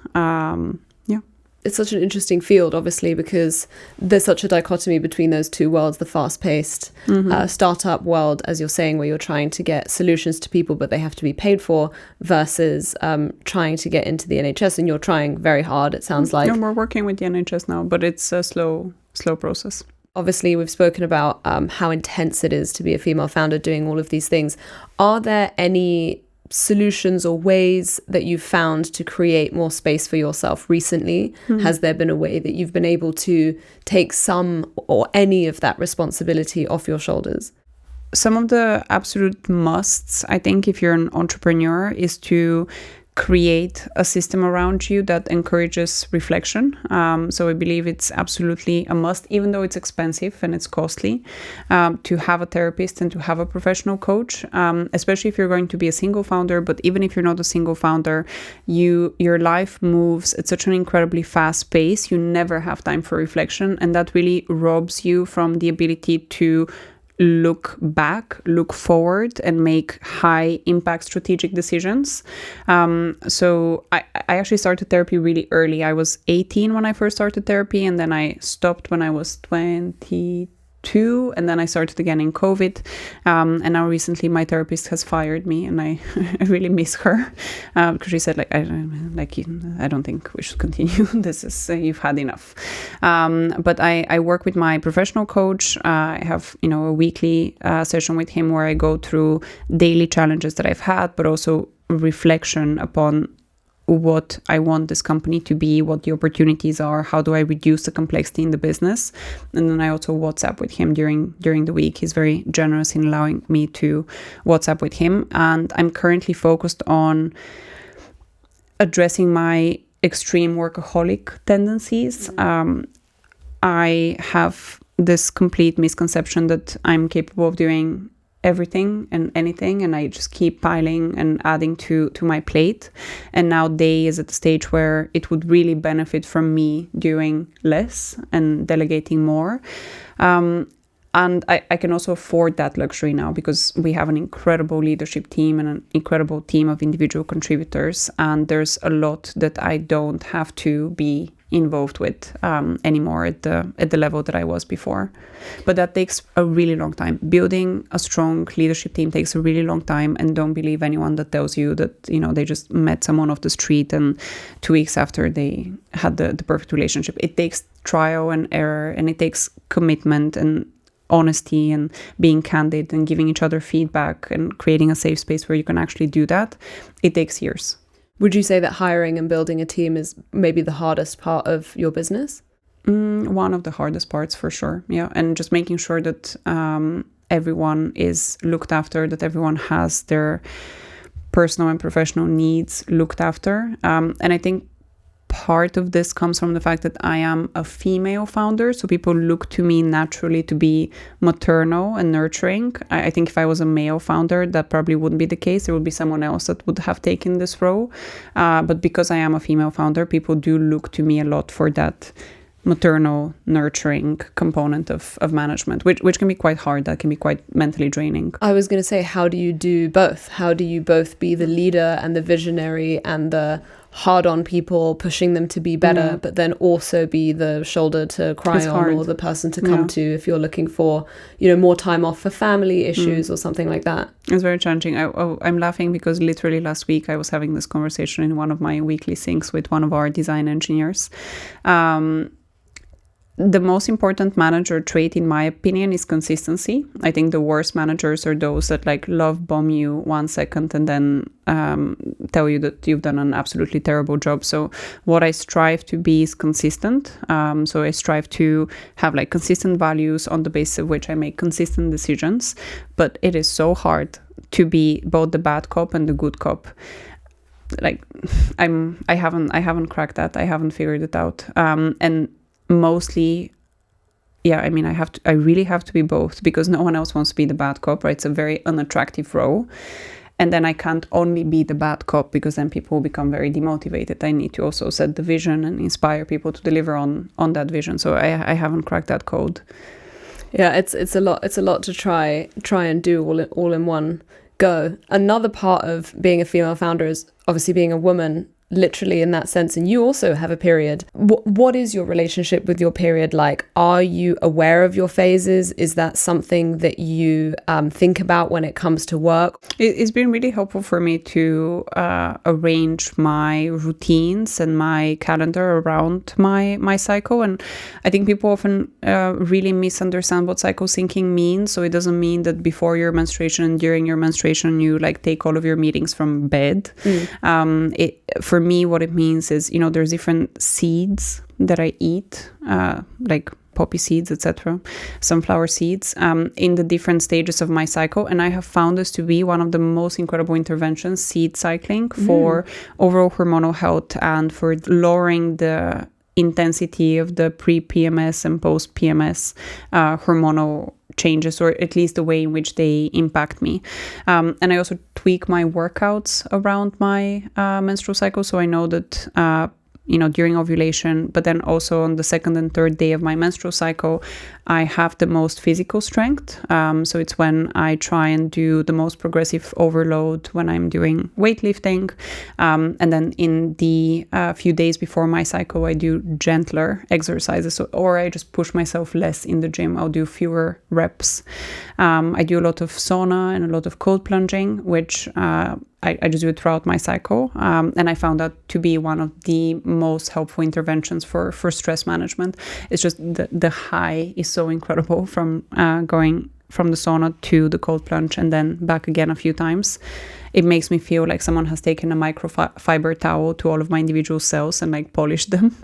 It's such an interesting field, obviously, because there's such a dichotomy between those two worlds, the fast-paced startup world, as you're saying, where you're trying to get solutions to people, but they have to be paid for, versus trying to get into the NHS, and you're trying very hard, it sounds like. No, we're working with the NHS now, but it's a slow process. Obviously, we've spoken about how intense it is to be a female founder doing all of these things. Are there any solutions or ways that you've found to create more space for yourself recently? Has there been a way that you've been able to take some or any of that responsibility off your shoulders? Some of the absolute musts, I think, if you're an entrepreneur, is to create a system around you that encourages reflection. So I believe it's absolutely a must, even though it's expensive and it's costly, to have a therapist and to have a professional coach, especially if you're going to be a single founder. But even if you're not a single founder, your life moves at such an incredibly fast pace. You never have time for reflection, and that really robs you from the ability to look back, look forward, and make high impact strategic decisions. So I actually started therapy really early. I was 18 when I first started therapy, and then I stopped when I was 22, and then I started again in COVID. And now recently my therapist has fired me, and I really miss her because she said I don't think we should continue. This is you've had enough. But I work with my professional coach. I have a weekly session with him where I go through daily challenges that I've had, but also reflection upon what I want this company to be, what the opportunities are, how do I reduce the complexity in the business. And then I also WhatsApp with him during the week. He's very generous in allowing me to WhatsApp with him. And I'm currently focused on addressing my extreme workaholic tendencies. I have this complete misconception that I'm capable of doing everything and anything, and I just keep piling and adding to my plate. And now Daye is at the stage where it would really benefit from me doing less and delegating more. And I can also afford that luxury now because we have an incredible leadership team and an incredible team of individual contributors, and there's a lot that I don't have to be involved with anymore at the level that I was before. But that takes a really long time. Building a strong leadership team takes a really long time, and don't believe anyone that tells you that they just met someone off the street and 2 weeks after they had the perfect relationship. It takes trial and error, and it takes commitment and honesty and being candid and giving each other feedback and creating a safe space where you can actually do that. It takes years. Would you say that hiring and building a team is maybe the hardest part of your business? One of the hardest parts for sure. Yeah. And just making sure that everyone is looked after, that everyone has their personal and professional needs looked after. And I think part of this comes from the fact that I am a female founder, so people look to me naturally to be maternal and nurturing. I think if I was a male founder, that probably wouldn't be the case. There would be someone else that would have taken this role. But because I am a female founder, people do look to me a lot for that maternal nurturing component of management, which can be quite hard. That can be quite mentally draining. I was going to say, how do you do both? How do you both be the leader and the visionary and the hard on people, pushing them to be better, but then also be the shoulder to cry on or the person to come to if you're looking for, more time off for family issues or something like that? It's very challenging. I'm laughing because literally last week I was having this conversation in one of my weekly syncs with one of our design engineers. The most important manager trait, in my opinion, is consistency. I think the worst managers are those that love bomb you 1 second and then tell you that you've done an absolutely terrible job. So what I strive to be is consistent. So I strive to have consistent values on the basis of which I make consistent decisions. But it is so hard to be both the bad cop and the good cop. I haven't cracked that. I haven't figured it out. And mostly, I really have to be both because no one else wants to be the bad cop, right? It's a very unattractive role. And then I can't only be the bad cop because then people will become very demotivated. I need to also set the vision and inspire people to deliver on that vision. So I haven't cracked that code. Yeah, it's a lot to try and do all in one go. Another part of being a female founder is obviously being a woman, literally in that sense, and you also have a period. What is your relationship with your period like? Are you aware of your phases? Is that something that you think about when it comes to work? It's been really helpful for me to arrange my routines and my calendar around my cycle. And I think people often really misunderstand what cycle syncing means. So it doesn't mean that before your menstruation and during your menstruation you take all of your meetings from bed. For me, what it means is, there's different seeds that I eat, like poppy seeds, etc., sunflower seeds, in the different stages of my cycle. And I have found this to be one of the most incredible interventions, seed cycling, for overall hormonal health and for lowering the intensity of the pre-PMS and post-PMS hormonal changes, or at least the way in which they impact me. And I also tweak my workouts around my menstrual cycle. So I know that, during ovulation, but then also on the second and third day of my menstrual cycle, I have the most physical strength. So it's when I try and do the most progressive overload when I'm doing weightlifting. And then in the few days before my cycle, I do gentler exercises, or I just push myself less in the gym. I'll do fewer reps. I do a lot of sauna and a lot of cold plunging, which I just do it throughout my cycle. And I found that to be one of the most helpful interventions for stress management. It's just the high is so incredible from going from the sauna to the cold plunge and then back again a few times. It makes me feel like someone has taken a microfiber towel to all of my individual cells and like polished them.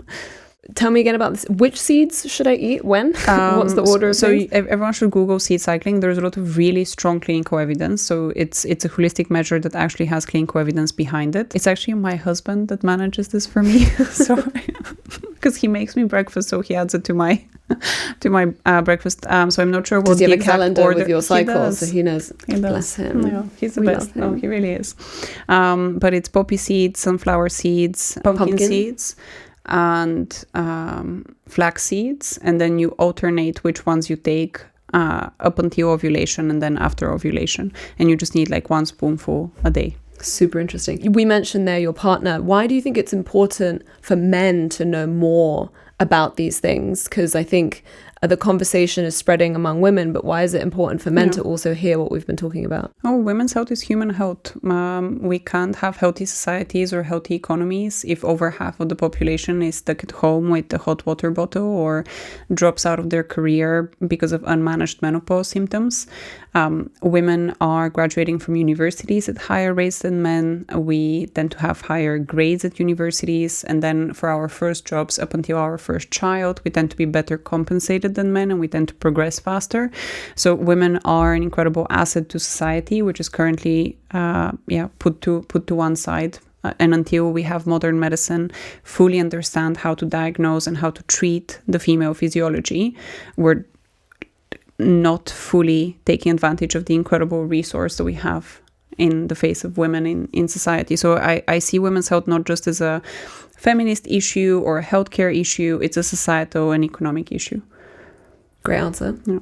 Tell me again about this. Which seeds should I eat? When? What's the order of things? Everyone should Google seed cycling. There's a lot of really strong clinical evidence. So it's a holistic measure that actually has clinical evidence behind it. It's actually my husband that manages this for me. So because he makes me breakfast, so he adds it to my breakfast. So I'm not sure what Does he the have a exact calendar order. with your cycles, so he knows? He does. Bless him. Yeah, he's the best. Oh, he really is. But it's poppy seeds, sunflower seeds, pumpkin seeds, and flax seeds, and then you alternate which ones you take up until ovulation and then after ovulation, and you just need like 1 spoonful a day. Super interesting. We mentioned there your partner. Why do you think it's important for men to know more about these things? Because I think the conversation is spreading among women, but why is it important for men to also hear what we've been talking about? Oh, women's health is human health. We can't have healthy societies or healthy economies if over half of the population is stuck at home with a hot water bottle or drops out of their career because of unmanaged menopause symptoms. Women are graduating from universities at higher rates than men. We tend to have higher grades at universities. And then for our first jobs up until our first child, we tend to be better compensated than men, and we tend to progress faster. So women are an incredible asset to society, which is currently put to one side. And until we have modern medicine fully understand how to diagnose and how to treat the female physiology, we're not fully taking advantage of the incredible resource that we have in the face of women in society. So I see women's health not just as a feminist issue or a healthcare issue, it's a societal and economic issue. Great answer. Yeah.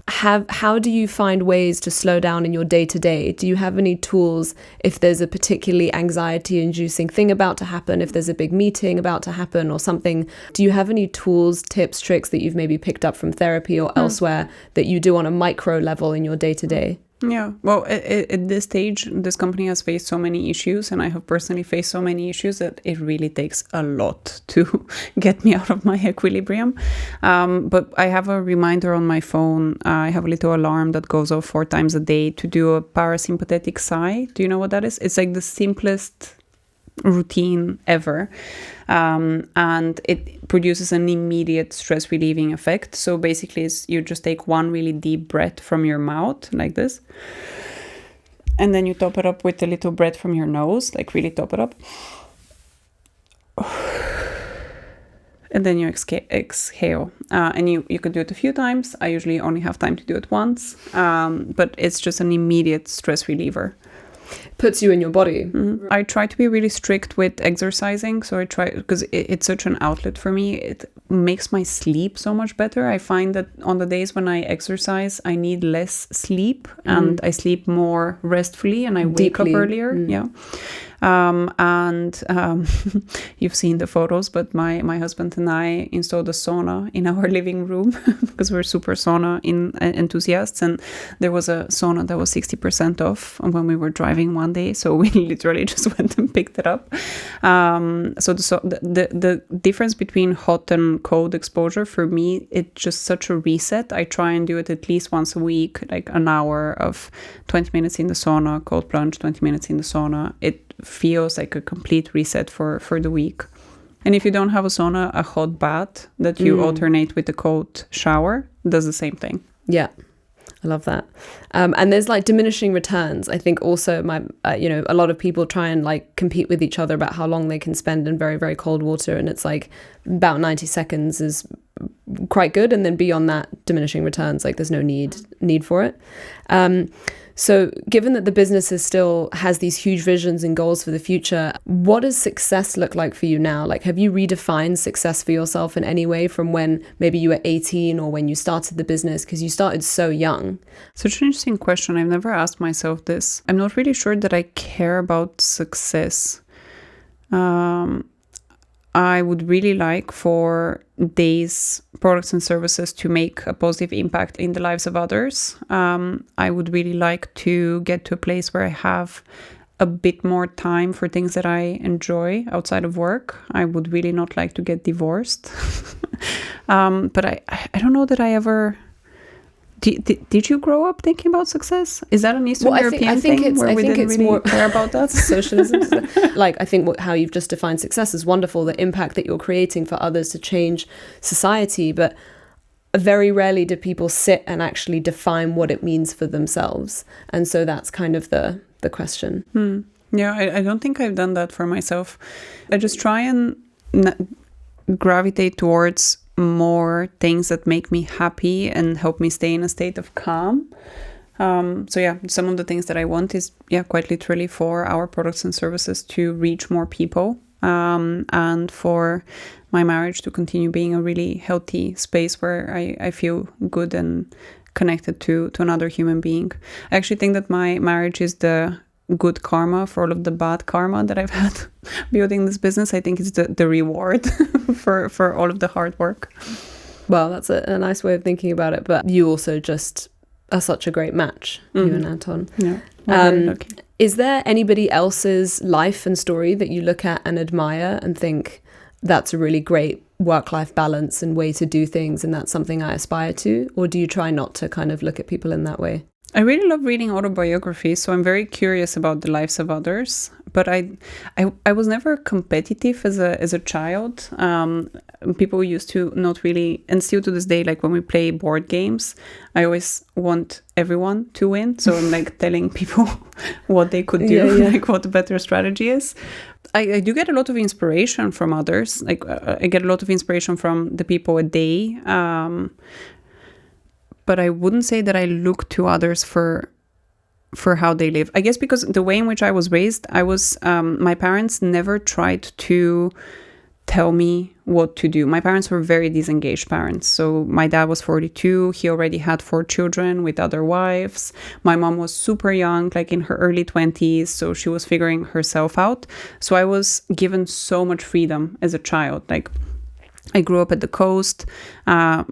How do you find ways to slow down in your day-to-day? Do you have any tools if there's a particularly anxiety-inducing thing about to happen, if there's a big meeting about to happen or something? Do you have any tools, tips, tricks that you've maybe picked up from therapy or elsewhere that you do on a micro level in your day-to-day? Yeah, well, at this stage, this company has faced so many issues, and I have personally faced so many issues that it really takes a lot to get me out of my equilibrium. But I have a reminder on my phone. I have a little alarm that goes off 4 times a day to do a parasympathetic sigh. Do you know what that is? It's like the simplest routine ever. And it produces an immediate stress relieving effect. So basically you just take one really deep breath from your mouth like this, and then you top it up with a little breath from your nose, like really top it up, and then you exhale, and you can do it a few times. I usually only have time to do it once, but it's just an immediate stress reliever. Puts you in your body. Mm-hmm. I try to be really strict with exercising. So I try, because it's such an outlet for me. It makes my sleep so much better. I find that on the days when I exercise, I need less sleep and I sleep more restfully and I wake up earlier. Yeah. You've seen the photos, but my husband and I installed a sauna in our living room because we're super sauna enthusiasts, and there was a sauna that was 60% off when we were driving one day, so we literally just went and picked it up. So the difference between hot and cold exposure for me, it's just such a reset. I try and do it at least once a week, like an hour of 20 minutes in the sauna, cold plunge, 20 minutes in the sauna. It feels like a complete reset for the week. And if you don't have a sauna, a hot bath that you alternate with a cold shower does the same thing. Yeah, I love that. And there's like diminishing returns. I think also a lot of people try and like compete with each other about how long they can spend in very, very cold water. And it's like about 90 seconds is quite good, and then beyond that, diminishing returns, like there's no need for it. So given that the business still has these huge visions and goals for the future, what does success look like for you now? Like, have you redefined success for yourself in any way from when maybe you were 18 or when you started the business? Because you started so young. Such an interesting question. I've never asked myself this. I'm not really sure that I care about success. I would really like for Daye's products and services to make a positive impact in the lives of others. I would really like to get to a place where I have a bit more time for things that I enjoy outside of work. I would really not like to get divorced. But I don't know that I ever... Did you grow up thinking about success? Is that an Eastern European thing where we didn't really care about that? Socialism. Like, I think how you've just defined success is wonderful, the impact that you're creating for others to change society. But very rarely do people sit and actually define what it means for themselves. And so that's kind of the question. Yeah, I don't think I've done that for myself. I just try and gravitate towards more things that make me happy and help me stay in a state of calm. So yeah, some of the things that I want is, quite literally for our products and services to reach more people, and for my marriage to continue being a really healthy space where I feel good and connected to another human being. I actually think that my marriage is the good karma for all of the bad karma that I've had building this business. I think it's the reward for all of the hard work. Well, that's a nice way of thinking about it. But you also just are such a great match, you and Anton. Yeah, very lucky. Is there anybody else's life and story that you look at and admire and think that's a really great work-life balance and way to do things, and that's something I aspire to? Or do you try not to kind of look at people in that way? I really love reading autobiographies, so I'm very curious about the lives of others. But I was never competitive as a child. People used to not really, and still to this day, like when we play board games, I always want everyone to win. So I'm like telling people what they could do, like what the better strategy is. I do get a lot of inspiration from others. Like I get a lot of inspiration from the people at Daye. But I wouldn't say that I look to others for how they live. I guess because the way in which I was raised, my parents never tried to tell me what to do. My parents were very disengaged parents. So my dad was 42. He already had 4 children with other wives. My mom was super young, like in her early 20s. So she was figuring herself out. So I was given so much freedom as a child. Like, I grew up at the coast. I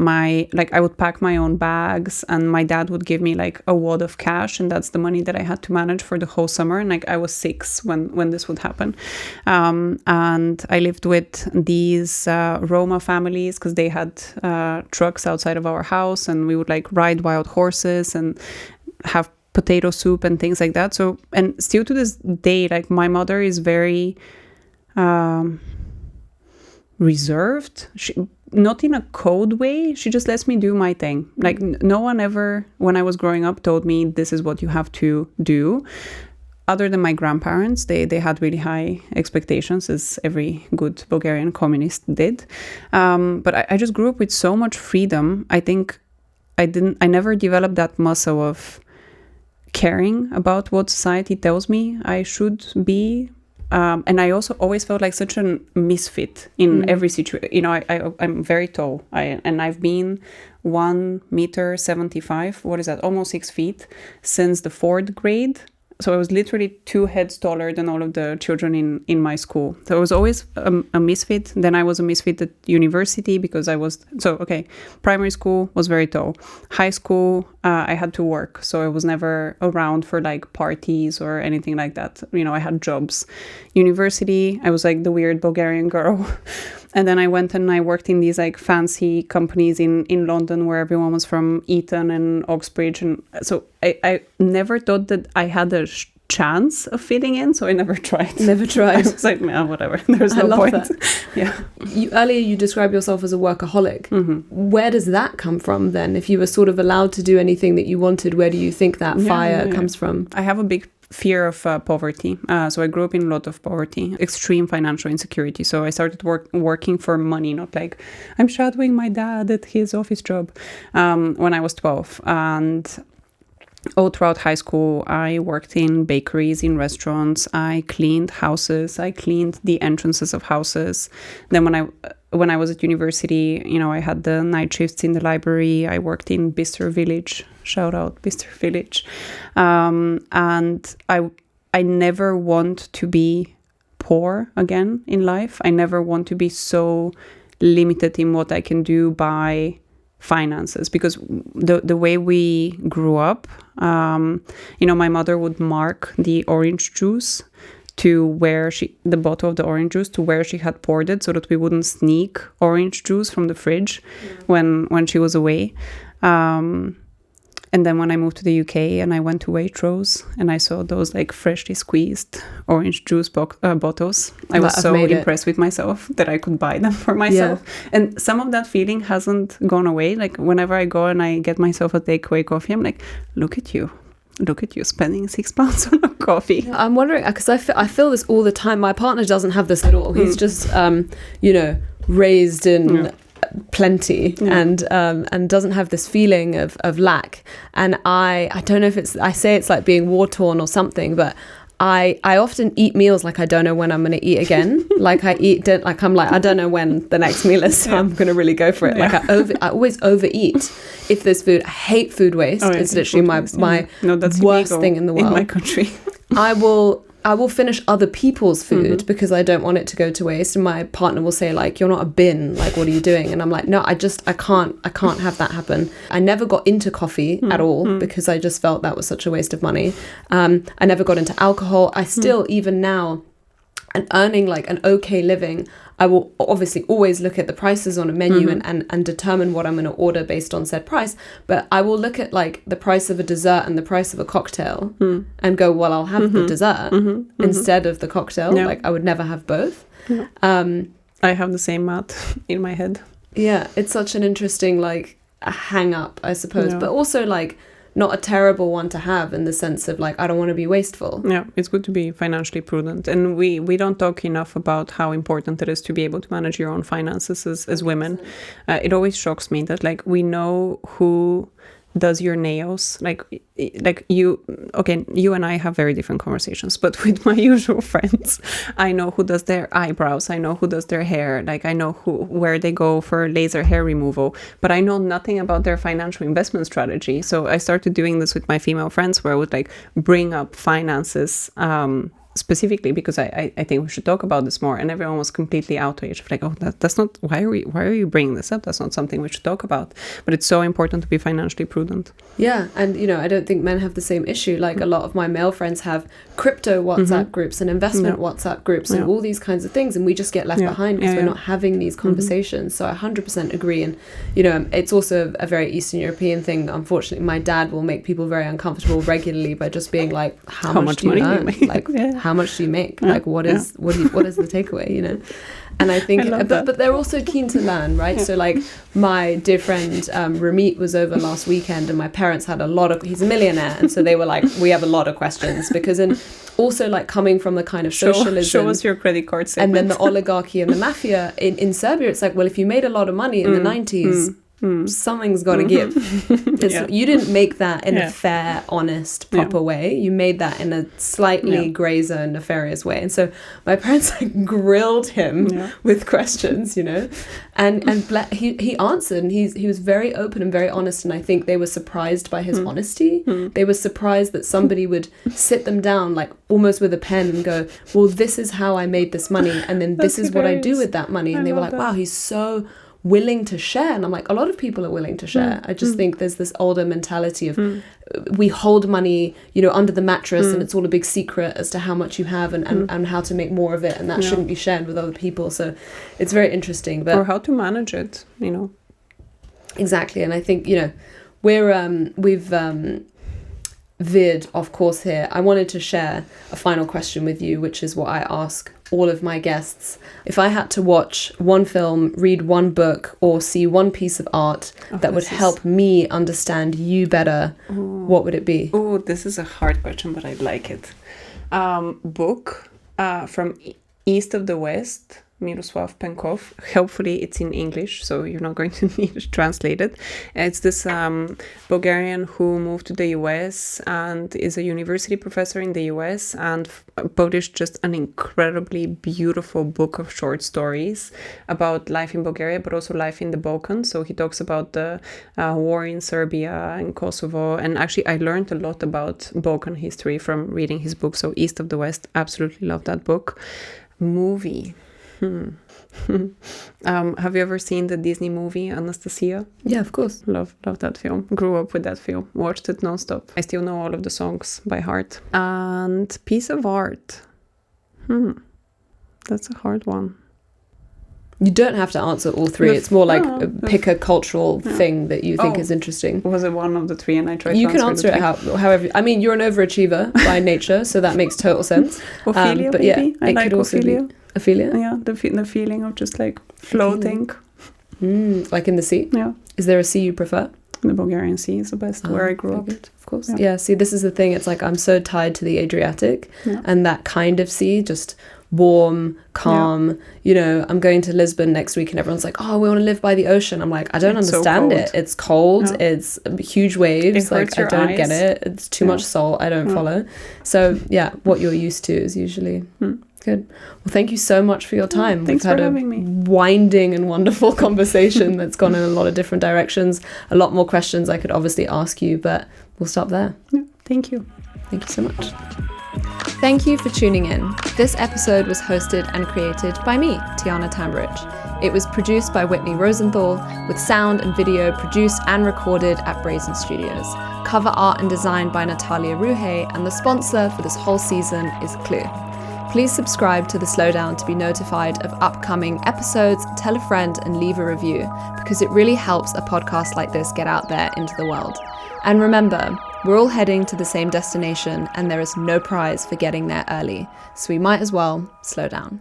would pack my own bags, and my dad would give me like a wad of cash, and that's the money that I had to manage for the whole summer. And like I was 6 when this would happen, and I lived with these Roma families because they had trucks outside of our house, and we would like ride wild horses and have potato soup and things like that. So, and still to this day, like my mother is very reserved. She, not in a cold way, she just lets me do my thing. Like no one ever, when I was growing up, told me this is what you have to do. Other than my grandparents, they had really high expectations, as every good Bulgarian communist did. But I just grew up with so much freedom. I think I never developed that muscle of caring about what society tells me I should be. And I also always felt like such a misfit in every situation. You know, I'm very tall, and I've been 1.75 meters. What is that? Almost 6 feet since the 4th grade. So I was literally 2 heads taller than all of the children in my school. So I was always a misfit. Then I was a misfit at university because primary school was very tall. High school, I had to work. So I was never around for like parties or anything like that. You know, I had jobs. University, I was like the weird Bulgarian girl. And then I went and I worked in these like fancy companies in London where everyone was from Eton and Oxbridge. And so I never thought that I had a chance of fitting in. So I never tried. Never tried. I was like, man, whatever. There's no point. That. Yeah. Earlier you described yourself as a workaholic. Mm-hmm. Where does that come from then? If you were sort of allowed to do anything that you wanted, where do you think that fire comes from? I have a big fear of poverty. So I grew up in a lot of poverty, extreme financial insecurity. So I started working for money, not like I'm shadowing my dad at his office job, when I was 12. And all throughout high school, I worked in bakeries, in restaurants. I cleaned houses. I cleaned the entrances of houses. Then when I was at university, you know, I had the night shifts in the library. I worked in Bistro Village. Shout out Bistro Village. And I never want to be poor again in life. I never want to be so limited in what I can do by finances, because the way we grew up, you know, my mother would mark the orange juice to where the bottle of the orange juice to where she had poured it, so that we wouldn't sneak orange juice from the fridge when she was away. And then when I moved to the UK and I went to Waitrose and I saw those like freshly squeezed orange juice bottles, I was so impressed with myself that I could buy them for myself. Yeah. And some of that feeling hasn't gone away. Like whenever I go and I get myself a takeaway coffee, I'm like, look at you spending £6 on a coffee. I'm wondering, because I feel this all the time. My partner doesn't have this at all. He's just, you know, raised in plenty and doesn't have this feeling of lack. And I don't know if I say it's like being war torn or something, but I often eat meals like I don't know when I'm going to eat again. Like I don't know when the next meal is, so I'm going to really go for it. Like I always overeat if there's food. I hate food waste. It's literally my worst thing in the world. In my country. I will finish other people's food because I don't want it to go to waste. And my partner will say like, you're not a bin. Like, what are you doing? And I'm like, no, I can't have that happen. I never got into coffee at all because I just felt that was such a waste of money. I never got into alcohol. I still, even now, and earning like an okay living, I will obviously always look at the prices on a menu and determine what I'm going to order based on said price. But I will look at like the price of a dessert and the price of a cocktail and go, well, I'll have the dessert instead of the cocktail. Yeah. Like I would never have both. Yeah. I have the same math in my head. Yeah, it's such an interesting like a hang up, I suppose. Yeah. But also like not a terrible one to have in the sense of like, I don't want to be wasteful. Yeah, it's good to be financially prudent. And we don't talk enough about how important it is to be able to manage your own finances as women. It always shocks me that like we know who does your nails, like you and I have very different conversations, but with my usual friends, I know who does their eyebrows, I know who does their hair, like I know where they go for laser hair removal, but I know nothing about their financial investment strategy. So I started doing this with my female friends, where I would like bring up finances specifically because I think we should talk about this more, and everyone was completely outraged, like, oh, that's not, why are you bringing this up? That's not something we should talk about. But it's so important to be financially prudent. Yeah, and you know, I don't think men have the same issue. Like a lot of my male friends have crypto WhatsApp groups and investment WhatsApp groups and all these kinds of things, and we just get left behind because we're not having these conversations. So I 100% agree. And you know, it's also a very Eastern European thing. Unfortunately, my dad will make people very uncomfortable regularly by just being like, how much do you earn? Like how much do you make? Like what is the takeaway, you know? And I think but they're also keen to learn, right? So like my dear friend Ramit was over last weekend, and my parents had he's a millionaire, and so they were like, we have a lot of questions, because also like coming from the kind of socialism, show us your credit card statement, and then the oligarchy and the mafia in Serbia, it's like, well, if you made a lot of money in the 90s, something's got to give. You didn't make that in a fair, honest, proper way. You made that in a slightly grey zone, nefarious way. And so my parents like grilled him with questions, you know, and he answered, and he was very open and very honest. And I think they were surprised by his honesty. They were surprised that somebody would sit them down like almost with a pen and go, well, this is how I made this money, and then this is what I do with that money. And they were like, wow, he's so willing to share. And I'm like, a lot of people are willing to share. I just think there's this older mentality of we hold money, you know, under the mattress, and it's all a big secret as to how much you have and how to make more of it, and that shouldn't be shared with other people. So it's very interesting. But or how to manage it, you know. Exactly. And I think, you know, we've veered off course here. I wanted to share a final question with you, which is what I ask all of my guests, if I had to watch one film, read one book, or see one piece of art that would help me understand you better, what would it be? Oh, this is a hard question, but I like it. Book from East of the West, Miroslav Penkov. Hopefully it's in English, so you're not going to need to translate it. It's this Bulgarian who moved to the US and is a university professor in the US and published just an incredibly beautiful book of short stories about life in Bulgaria, but also life in the Balkans. So he talks about the war in Serbia and Kosovo. And actually, I learned a lot about Balkan history from reading his book. So East of the West, absolutely love that book. Movie. Have you ever seen the Disney movie Anastasia? Yeah, of course. Love that film. Grew up with that film. Watched it nonstop. I still know all of the songs by heart. And piece of art. That's a hard one. You don't have to answer all three. It's more like pick a cultural thing that you think is interesting. Was it one of the three and I tried you to can answer it however. I mean, you're an overachiever by nature, so that makes total sense. Ophelia, but maybe? Yeah, I like Ophelia. Ophelia? Yeah, the feeling of just like floating. Like in the sea? Yeah. Is there a sea you prefer? The Bulgarian Sea is the best, where I grew up. Good, of course. Yeah, see, this is the thing. It's like I'm so tied to the Adriatic and that kind of sea, just warm, calm. You know, I'm going to Lisbon next week and everyone's like, oh, we want to live by the ocean. I'm like, I don't understand it. It's cold. It's huge waves. Like, I don't get it. It's too much salt. I don't follow. So, yeah, what you're used to is usually... Good. Well, thank you so much for your time. Thanks for having me. Winding and wonderful conversation that's gone in a lot of different directions. A lot more questions I could obviously ask you, but we'll stop there. Yeah, thank you. Thank you so much. Thank you for tuning in. This episode was hosted and created by me, Tiana Tambridge. It was produced by Whitney Rosenthal, with sound and video produced and recorded at Brazen Studios. Cover art and design by Natalia Ruhe, and the sponsor for this whole season is Clue. Please subscribe to The Slowdown to be notified of upcoming episodes, tell a friend, and leave a review, because it really helps a podcast like this get out there into the world. And remember, we're all heading to the same destination, and there is no prize for getting there early, so we might as well slow down.